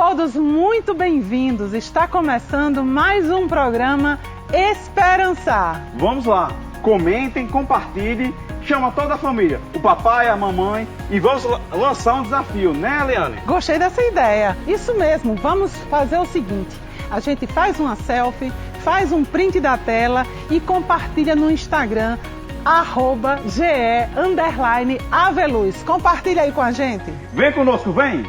todos muito bem-vindos. Está começando mais um programa Esperançar. Vamos lá, comentem, compartilhem, chama toda a família, o papai, a mamãe, e vamos lançar um desafio, né, Eliane? Gostei dessa ideia. Isso mesmo, vamos fazer o seguinte. A gente faz uma selfie, faz um print da tela e compartilha no Instagram, @ge_aveluz. Compartilha aí com a gente. Vem conosco, vem!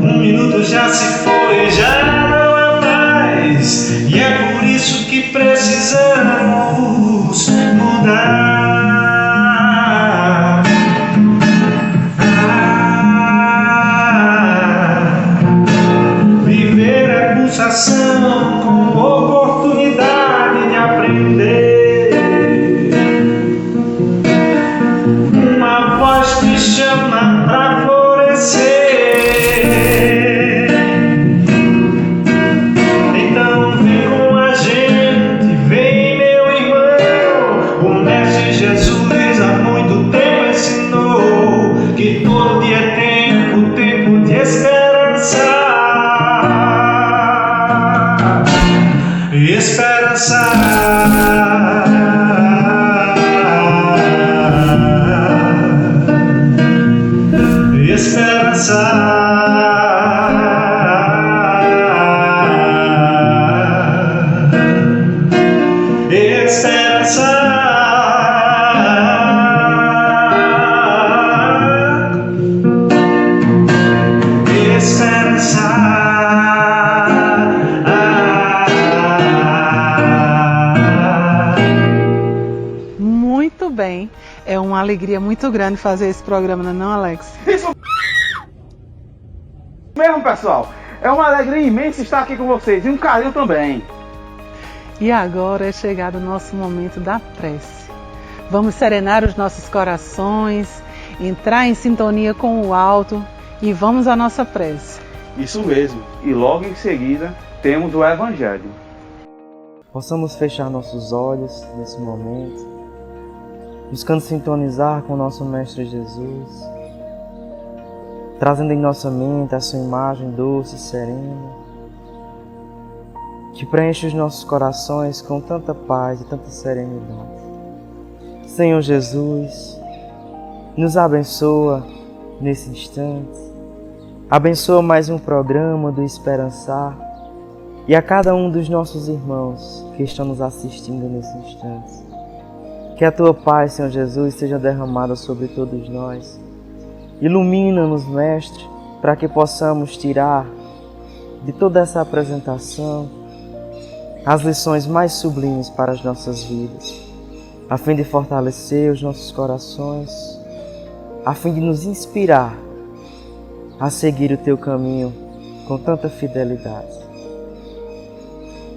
Um minuto já se foi, já não há mais, e é por isso que precisamos mudar. Viver é pulsação com oportunidade de aprender. Uma voz que chama pra então vem com a gente, vem meu irmão. O Mestre Jesus há muito tempo ensinou que todo dia é tempo de esperançar. Muito bem. É uma alegria muito grande fazer esse programa, não é, Alex? Isso mesmo, pessoal. É uma alegria imensa estar aqui com vocês e um carinho também. E agora é chegado o nosso momento da prece. Vamos serenar os nossos corações, entrar em sintonia com o alto e vamos à nossa prece. Isso mesmo. E logo em seguida temos o Evangelho. Possamos fechar nossos olhos nesse momento, buscando sintonizar com o nosso Mestre Jesus, trazendo em nossa mente a sua imagem doce e serena, que preenche os nossos corações com tanta paz e tanta serenidade. Senhor Jesus, nos abençoa nesse instante, abençoa mais um programa do Esperançar e a cada um dos nossos irmãos que estão nos assistindo nesse instante. Que a Tua paz, Senhor Jesus, seja derramada sobre todos nós. Ilumina-nos, Mestre, para que possamos tirar de toda essa apresentação as lições mais sublimes para as nossas vidas, a fim de fortalecer os nossos corações, a fim de nos inspirar a seguir o Teu caminho com tanta fidelidade.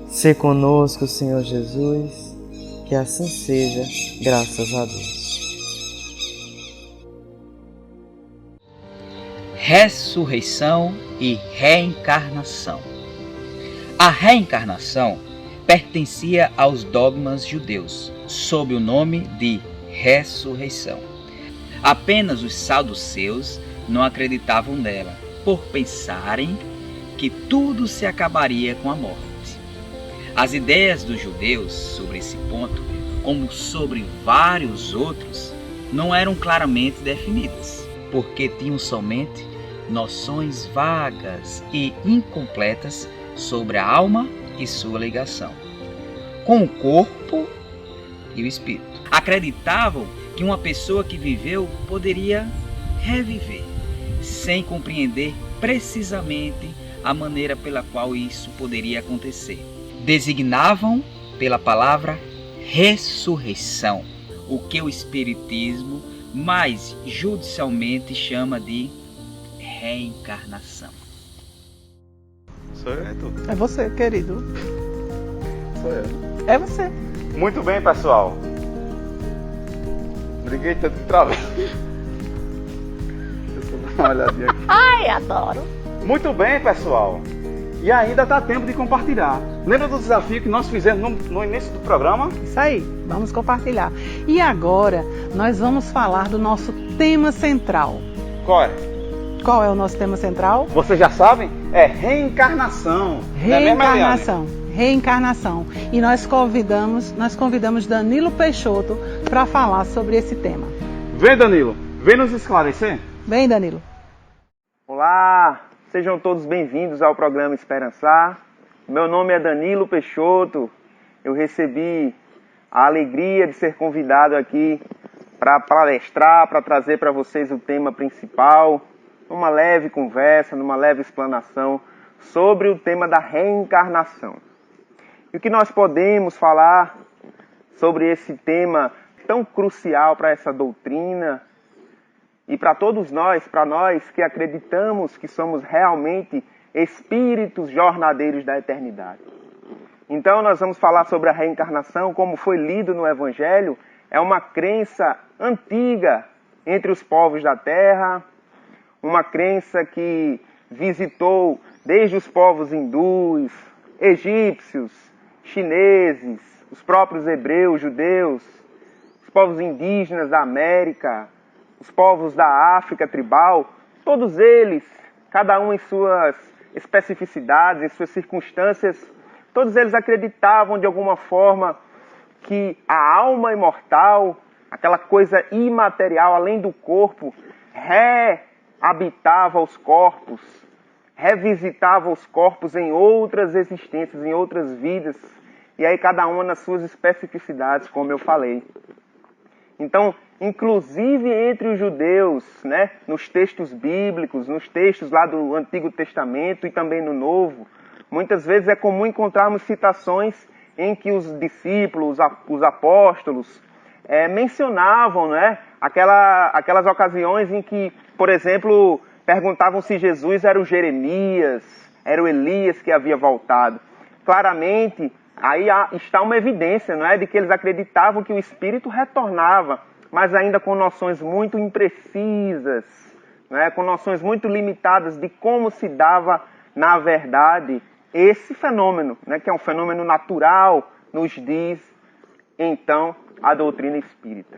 Sê conosco, Senhor Jesus, que assim seja, graças a Deus. Ressurreição e reencarnação. A reencarnação pertencia aos dogmas judeus, sob o nome de ressurreição. Apenas os saduceus não acreditavam nela, por pensarem que tudo se acabaria com a morte. As ideias dos judeus sobre esse ponto, como sobre vários outros, não eram claramente definidas, porque tinham somente noções vagas e incompletas sobre a alma e sua ligação com o corpo e o espírito. Acreditavam que uma pessoa que viveu poderia reviver, sem compreender precisamente a maneira pela qual isso poderia acontecer. Designavam pela palavra ressurreição, o que o Espiritismo mais judicialmente chama de reencarnação. Sou eu, É você, querido. Sou eu. É você. Muito bem, pessoal. Briguei tanto que travei. Deixa eu só dar uma olhadinha aqui. Ai, adoro. Muito bem, pessoal. E ainda dá tempo de compartilhar. Lembra do desafio que nós fizemos no início do programa? Isso aí, vamos compartilhar. E agora nós vamos falar do nosso tema central. Qual é? Qual é o nosso tema central? Vocês já sabem? É reencarnação. Reencarnação. Reencarnação. E nós convidamos Danilo Peixoto para falar sobre esse tema. Vem, Danilo. Vem nos esclarecer. Vem, Danilo. Olá, sejam todos bem-vindos ao programa Esperançar. Meu nome é Danilo Peixoto. Eu recebi a alegria de ser convidado aqui para palestrar, para trazer para vocês o tema principal, numa leve conversa, numa leve explanação sobre o tema da reencarnação. E o que nós podemos falar sobre esse tema tão crucial para essa doutrina e para todos nós, para nós que acreditamos que somos realmente espíritos jornadeiros da eternidade. Então nós vamos falar sobre a reencarnação, como foi lido no Evangelho. É uma crença antiga entre os povos da Terra, uma crença que visitou desde os povos hindus, egípcios, chineses, os próprios hebreus, judeus, os povos indígenas da América, os povos da África tribal, todos eles, cada um em suas especificidades, em suas circunstâncias, todos eles acreditavam de alguma forma que a alma imortal, aquela coisa imaterial além do corpo, rehabitava os corpos, revisitava os corpos em outras existências, em outras vidas, e aí cada uma nas suas especificidades, como eu falei. Então, inclusive entre os judeus, né, nos textos bíblicos, nos textos lá do Antigo Testamento e também no Novo, muitas vezes é comum encontrarmos citações em que os discípulos, os apóstolos, mencionavam, né, aquelas ocasiões em que, por exemplo, perguntavam se Jesus era o Jeremias, era o Elias que havia voltado. Claramente, aí está uma evidência, não é, de que eles acreditavam que o Espírito retornava, mas ainda com noções muito imprecisas, né, com noções muito limitadas de como se dava, na verdade, esse fenômeno, né, que é um fenômeno natural, nos diz, então, a doutrina espírita.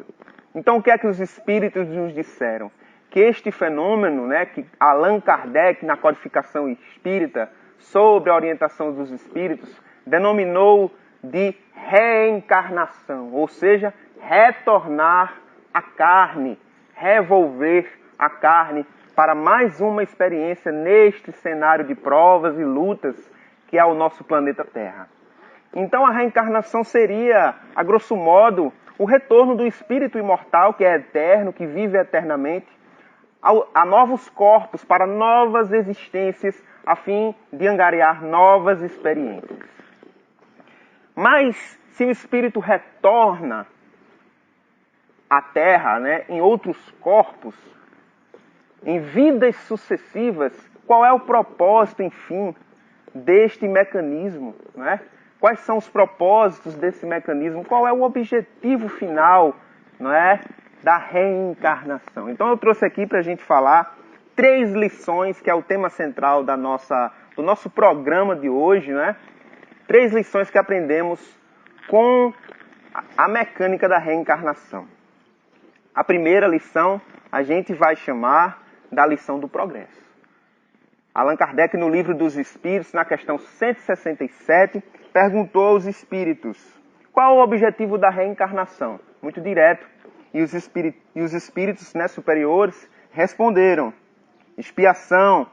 Então, o que é que os espíritos nos disseram? Que este fenômeno, né, que Allan Kardec, na codificação espírita, sobre a orientação dos espíritos, denominou de reencarnação, ou seja, retornar à carne, revolver a carne para mais uma experiência neste cenário de provas e lutas que é o nosso planeta Terra. Então a reencarnação seria, a grosso modo, o retorno do espírito imortal, que é eterno, que vive eternamente, a novos corpos, para novas existências, a fim de angariar novas experiências. Mas, se o espírito retorna à Terra, né, em outros corpos, em vidas sucessivas, qual é o propósito, enfim, deste mecanismo, né? Quais são os propósitos desse mecanismo? Qual é o objetivo final, não é, da reencarnação? Então eu trouxe aqui para a gente falar 3 lições, que é o tema central do nosso programa de hoje, né? 3 lições que aprendemos com a mecânica da reencarnação. A primeira lição a gente vai chamar da lição do progresso. Allan Kardec, no Livro dos Espíritos, na questão 167, perguntou aos espíritos: qual o objetivo da reencarnação? Muito direto. E os espíritos, né, superiores responderam: expiação,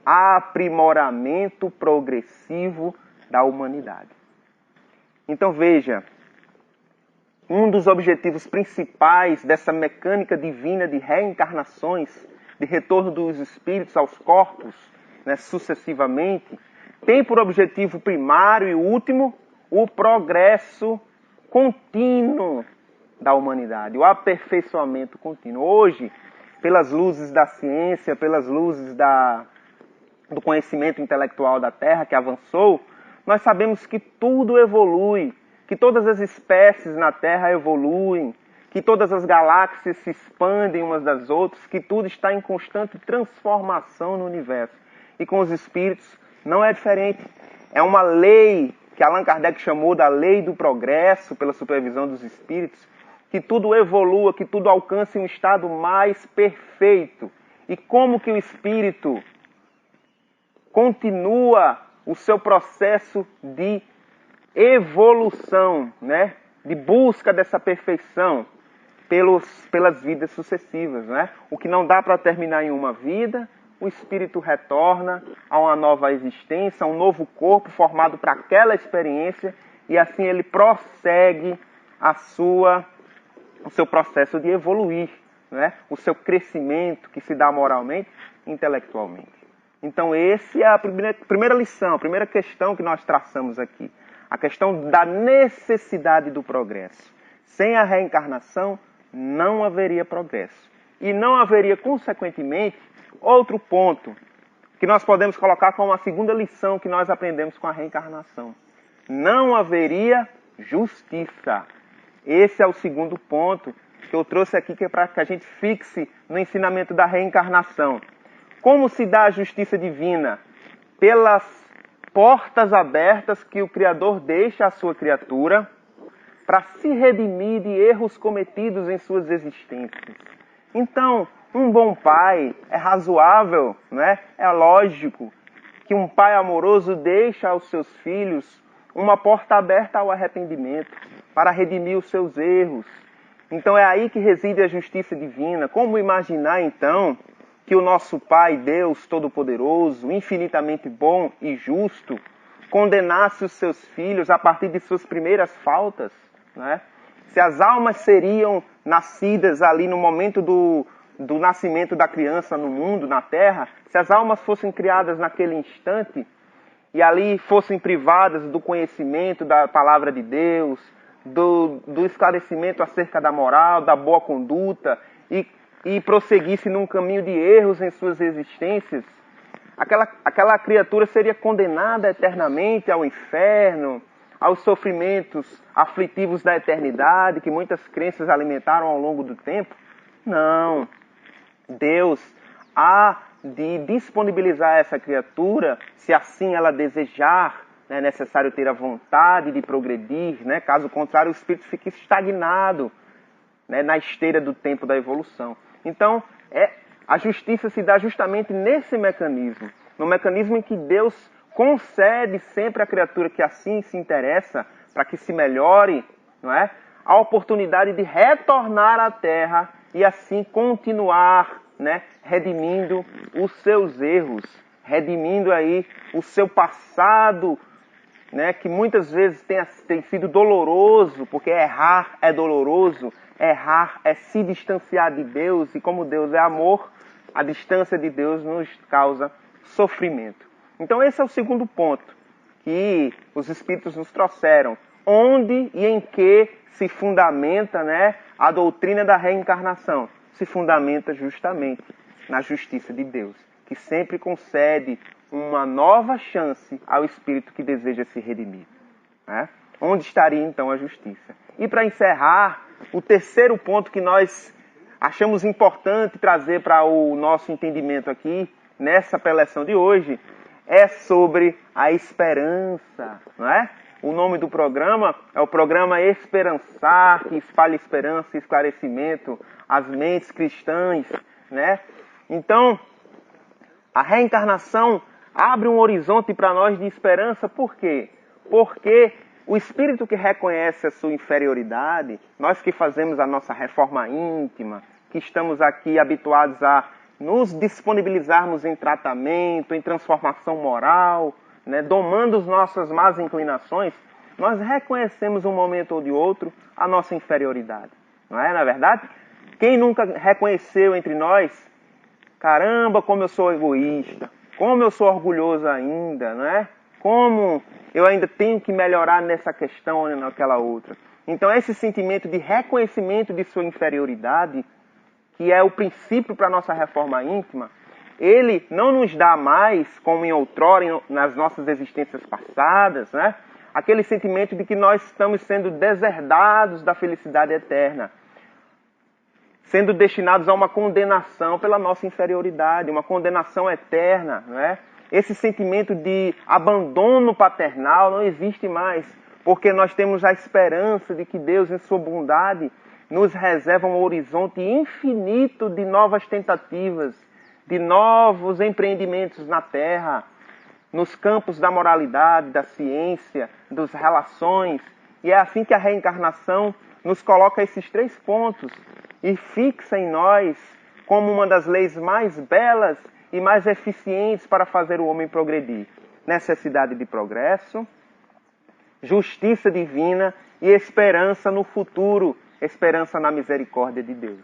aprimoramento progressivo da humanidade. Então veja, um dos objetivos principais dessa mecânica divina de reencarnações, de retorno dos espíritos aos corpos, né, sucessivamente, tem por objetivo primário e último o progresso contínuo da humanidade, o aperfeiçoamento contínuo. Hoje, pelas luzes da ciência, pelas luzes do conhecimento intelectual da Terra que avançou, nós sabemos que tudo evolui, que todas as espécies na Terra evoluem, que todas as galáxias se expandem umas das outras, que tudo está em constante transformação no universo. e com os espíritos não é diferente. É uma lei que Allan Kardec chamou da lei do progresso, pela supervisão dos espíritos, que tudo evolua, que tudo alcance um estado mais perfeito. E como que o espírito continua o seu processo de evolução, né? De busca dessa perfeição pelas vidas sucessivas, né? O que não dá para terminar em uma vida, o espírito retorna a uma nova existência, a um novo corpo formado para aquela experiência, e assim ele prossegue o seu processo de evoluir, né? O seu crescimento que se dá moralmente e intelectualmente. Então essa é a primeira lição, a primeira questão que nós traçamos aqui. A questão da necessidade do progresso. Sem a reencarnação, não haveria progresso. E não haveria, consequentemente, outro ponto que nós podemos colocar como a segunda lição que nós aprendemos com a reencarnação. Não haveria justiça. Esse é o segundo ponto que eu trouxe aqui, que é para que a gente fixe no ensinamento da reencarnação. Como se dá a justiça divina? Pelas portas abertas que o Criador deixa à sua criatura para se redimir de erros cometidos em suas existências. Então, um bom pai é razoável, né? É lógico que um pai amoroso deixa aos seus filhos uma porta aberta ao arrependimento para redimir os seus erros. Então é aí que reside a justiça divina. Como imaginar, então, que o nosso Pai, Deus Todo-Poderoso, infinitamente bom e justo, condenasse os seus filhos a partir de suas primeiras faltas, né? Se as almas seriam nascidas ali no momento do nascimento da criança no mundo, na terra, se as almas fossem criadas naquele instante e ali fossem privadas do conhecimento da palavra de Deus, do esclarecimento acerca da moral, da boa conduta e prosseguisse num caminho de erros em suas existências, aquela criatura seria condenada eternamente ao inferno, aos sofrimentos aflitivos da eternidade, que muitas crenças alimentaram ao longo do tempo? Não. Deus há de disponibilizar essa criatura, se assim ela desejar. É necessário ter a vontade de progredir, né? Caso contrário, o espírito fica estagnado, né, na esteira do tempo da evolução. Então, a justiça se dá justamente nesse mecanismo, no mecanismo em que Deus concede sempre à criatura que assim se interessa, para que se melhore, não é? A oportunidade de retornar à Terra e assim continuar, né, redimindo os seus erros, redimindo aí o seu passado, né, que muitas vezes tem sido doloroso, porque errar é doloroso, errar é se distanciar de Deus, e como Deus é amor, a distância de Deus nos causa sofrimento. Então esse é o segundo ponto que os Espíritos nos trouxeram. Onde e em que se fundamenta, né, a doutrina da reencarnação? Se fundamenta justamente na justiça de Deus, que sempre concede uma nova chance ao espírito que deseja se redimir, né? Onde estaria então a justiça? E para encerrar, o terceiro ponto que nós achamos importante trazer para o nosso entendimento aqui, nessa preleção de hoje, é sobre a esperança, não é? O nome do programa é o programa Esperançar, que espalha esperança e esclarecimento às mentes cristãs, né? Então, a reencarnação abre um horizonte para nós de esperança. Por quê? Porque o espírito que reconhece a sua inferioridade, nós que fazemos a nossa reforma íntima, que estamos aqui habituados a nos disponibilizarmos em tratamento, em transformação moral, né, domando as nossas más inclinações, nós reconhecemos um momento ou de outro a nossa inferioridade. Não é, na verdade? Quem nunca reconheceu entre nós, caramba, como eu sou egoísta, como eu sou orgulhoso ainda, não é? Como eu ainda tenho que melhorar nessa questão ou naquela outra. Então esse sentimento de reconhecimento de sua inferioridade, que é o princípio para a nossa reforma íntima, ele não nos dá mais, como em outrora, nas nossas existências passadas, né? Aquele sentimento de que nós estamos sendo deserdados da felicidade eterna. sendo destinados a uma condenação pela nossa inferioridade, uma condenação eterna, não é? Esse sentimento de abandono paternal não existe mais, porque nós temos a esperança de que Deus, em sua bondade, nos reserva um horizonte infinito de novas tentativas, de novos empreendimentos na terra, nos campos da moralidade, da ciência, das relações. E é assim que a reencarnação nos coloca esses 3 pontos e fixa em nós como uma das leis mais belas e mais eficientes para fazer o homem progredir. Necessidade de progresso, justiça divina e esperança no futuro, esperança na misericórdia de Deus.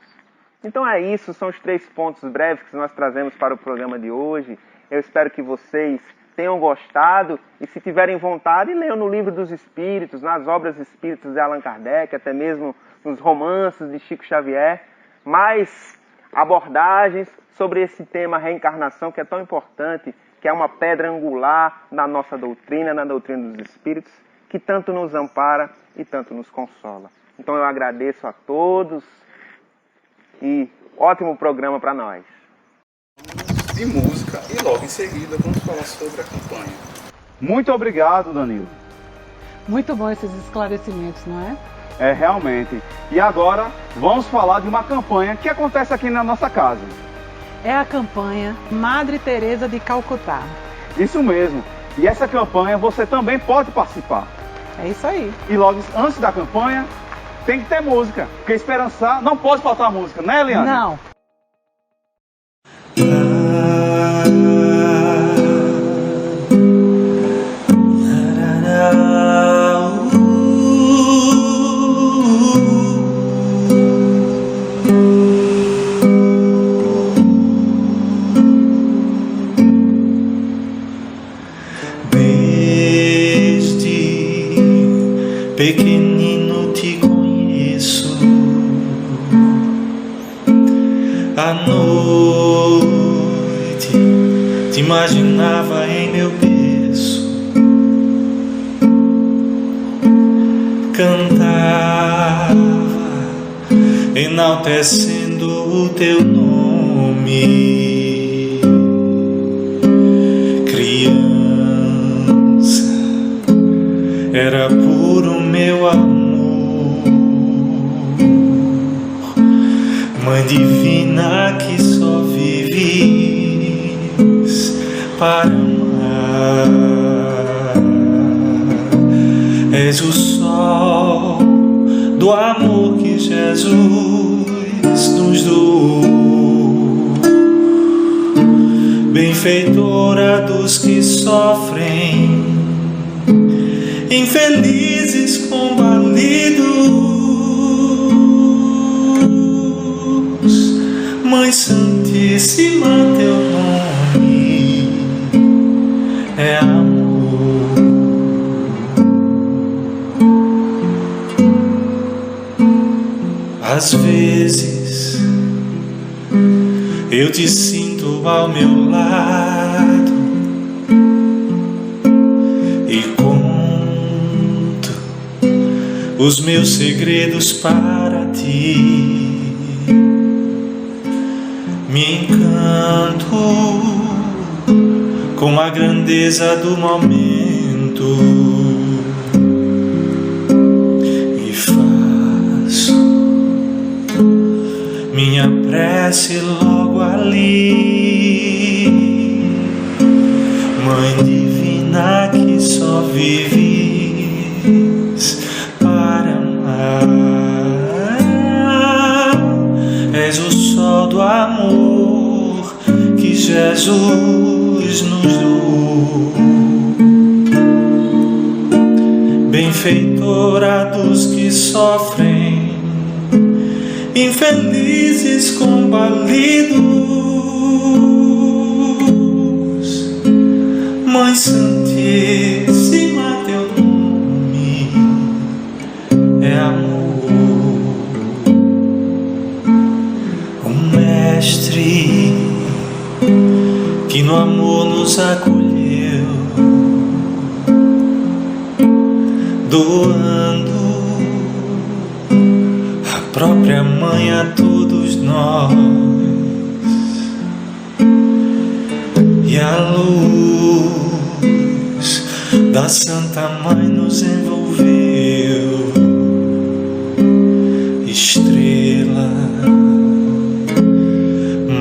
Então é isso, são os 3 pontos breves que nós trazemos para o programa de hoje. Eu espero que vocês tenham gostado e, se tiverem vontade, leiam no Livro dos Espíritos, nas obras espíritas de Allan Kardec, até mesmo nos romances de Chico Xavier, mais abordagens sobre esse tema reencarnação, que é tão importante, que é uma pedra angular na nossa doutrina, na doutrina dos Espíritos, que tanto nos ampara e tanto nos consola. Então eu agradeço a todos e ótimo programa para nós. De música e logo em seguida vamos falar sobre a campanha. Muito obrigado, Danilo. Muito bom esses esclarecimentos, não é? É, realmente. E agora vamos falar de uma campanha que acontece aqui na nossa casa. É a campanha Madre Teresa de Calcutá. Isso mesmo. E essa campanha você também pode participar. É isso aí. E logo antes da campanha tem que ter música, porque esperançar não pode faltar música, né, Eliane? Não. Desde pequenino te conheço, à noite te imaginava em meu berço, cantava enaltecendo o teu nome. Criança, era puro meu amor, Mãe divina que só vives para amar. És o sol do amor que Jesus nos doou, benfeitora dos que sofrem, infelizes combalidos. Mãe Santíssima, teu nome é amor. Às vezes eu te sinto ao meu lado e conto os meus segredos para ti. Me encanto com a grandeza do momento e faço minha prece logo ali. Mãe divina que só vives para amar, és o sol do amor que Jesus nos doou, benfeitora dos que sofrem, infelizes combalidos. Mãe Santíssima, teu nome é amor. Um mestre que no amor nos acolheu, doando a própria mãe a todos nós, e a luz da Santa Mãe nos envolveu. Estrela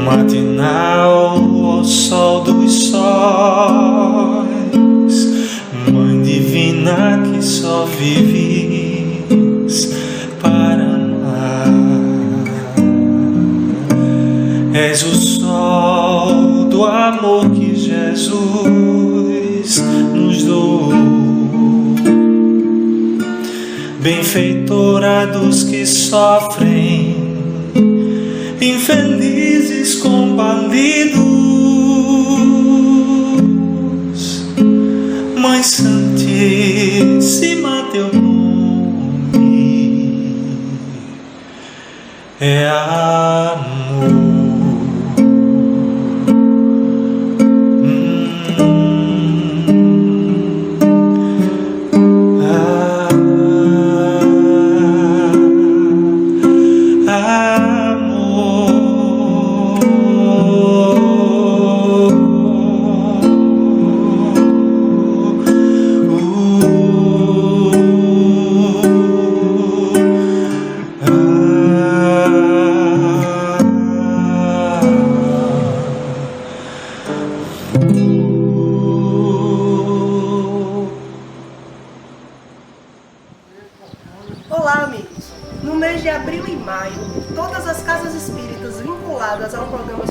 matinal ao sol dos sóis, Mãe divina que só vives para amar. És o sol do amor que Jesus nos doou, benfeitora dos que sofrem, infelizes combalidos. Mãe Santíssima, teu nome é amor. Olá, amigos! No mês de abril e maio, todas as casas espíritas vinculadas ao programa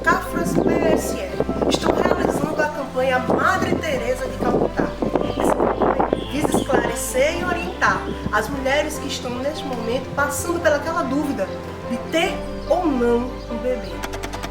Cafras PSL estão realizando a campanha Madre Teresa de Calcutá. Essa campanha visa esclarecer e orientar as mulheres que estão neste momento passando pelaquela dúvida de ter ou não um bebê.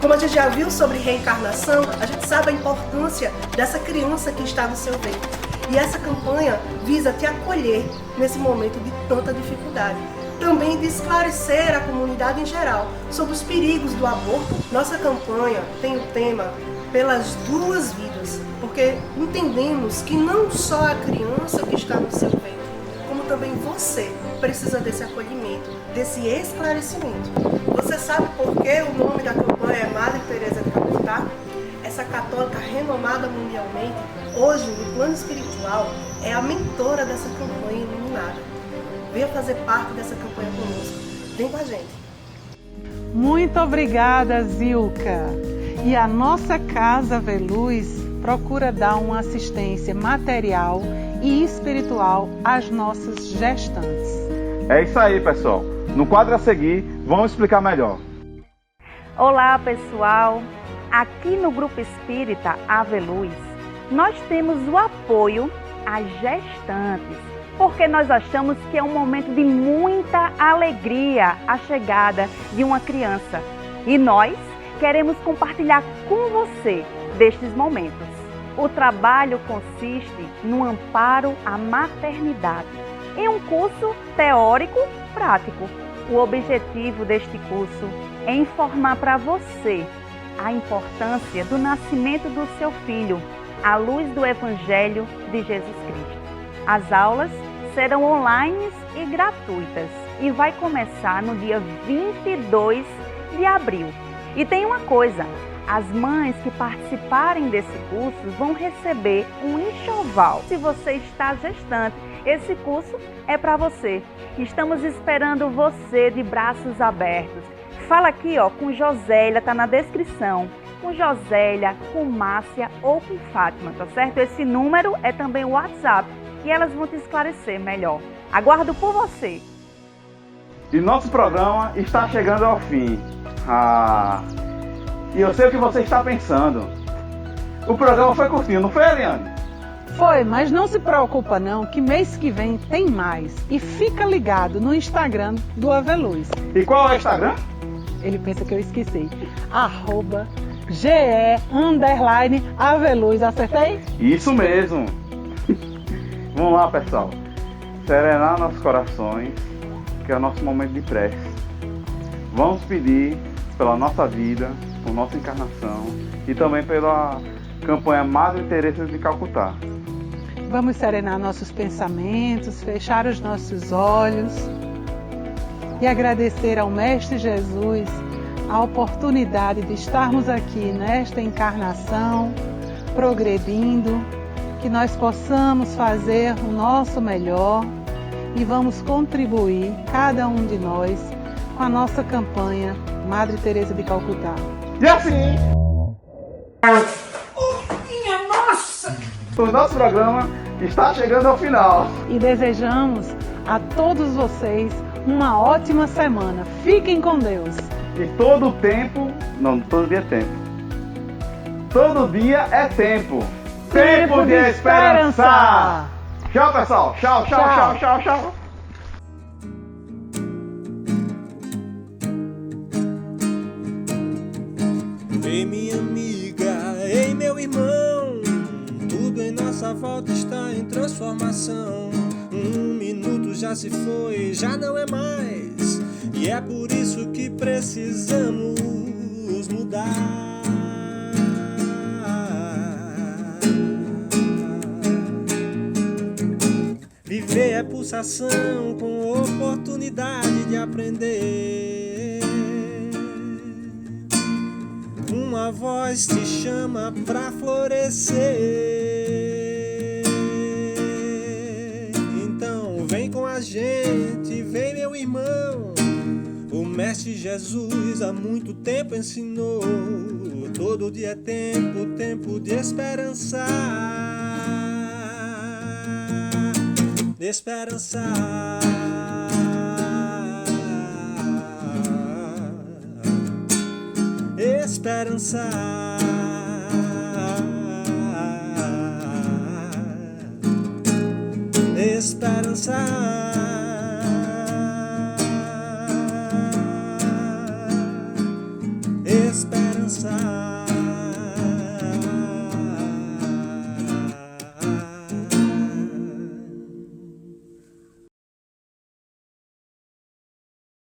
Como a gente já viu sobre reencarnação, a gente sabe a importância dessa criança que está no seu ventre. E essa campanha visa te acolher nesse momento de tanta dificuldade. Também de esclarecer a comunidade em geral sobre os perigos do aborto. Nossa campanha tem o tema Pelas Duas Vidas, porque entendemos que não só a criança que está no seu ventre, como também você precisa desse acolhimento, desse esclarecimento. Você sabe por que o nome da campanha é Madre Teresa de Calcutá? Essa católica renomada mundialmente, hoje no plano espiritual, é a mentora dessa campanha iluminada. Venha fazer parte dessa campanha conosco. Vem com a gente. Muito obrigada, Zilka. E a nossa Casa Veluz procura dar uma assistência material e espiritual às nossas gestantes. É isso aí, pessoal. No quadro a seguir, vamos explicar melhor. Olá, pessoal. Aqui no Grupo Espírita Ave Luz, nós temos o apoio às gestantes, porque nós achamos que é um momento de muita alegria a chegada de uma criança. E nós queremos compartilhar com você destes momentos. O trabalho consiste no amparo à maternidade, em um curso teórico prático. O objetivo deste curso é informar para você a importância do nascimento do seu filho, à luz do Evangelho de Jesus Cristo. As aulas serão online e gratuitas e vai começar no dia 22 de abril. E tem uma coisa, as mães que participarem desse curso vão receber um enxoval. Se você está gestante, esse curso é para você. Estamos esperando você de braços abertos. Fala aqui com Josélia, tá na descrição. Com Josélia, com Márcia ou com Fátima, tá certo? Esse número é também o WhatsApp e elas vão te esclarecer melhor. Aguardo por você. E nosso programa está chegando ao fim. E eu sei o que você está pensando. O programa foi curtinho, não foi, Eliane? Foi, mas não se preocupa não, que mês que vem tem mais. E fica ligado no Instagram do Ave Luz. E qual é o Instagram? Ele pensa que eu esqueci. @GE_Aveluz, acertei? Isso mesmo. Vamos lá, pessoal. Serenar nossos corações, que é o nosso momento de prece. Vamos pedir pela nossa vida, por nossa encarnação e também pela campanha Madre Teresa de Calcutá. Vamos serenar nossos pensamentos, fechar os nossos olhos. e agradecer ao Mestre Jesus a oportunidade de estarmos aqui nesta encarnação, progredindo, que nós possamos fazer o nosso melhor e vamos contribuir, cada um de nós, com a nossa campanha Madre Teresa de Calcutá. E assim, Minha nossa! o nosso programa está chegando ao final. E desejamos a todos vocês uma ótima semana. Fiquem com Deus. E todo tempo, não, todo dia é tempo. Todo dia é tempo. Tempo de esperança. Tchau, pessoal. Tchau, tchau, tchau, tchau, tchau. Ei, minha amiga, ei, meu irmão, tudo em nossa volta está em transformação. 1 minuto já se foi, já não é mais, e é por isso que precisamos mudar. Viver é pulsação com oportunidade de aprender. Uma voz te chama pra florescer. Então vem com a gente, vem meu irmão. O Mestre Jesus há muito tempo ensinou. Todo dia é tempo, tempo de esperança. De esperança. Esperança. Esperança.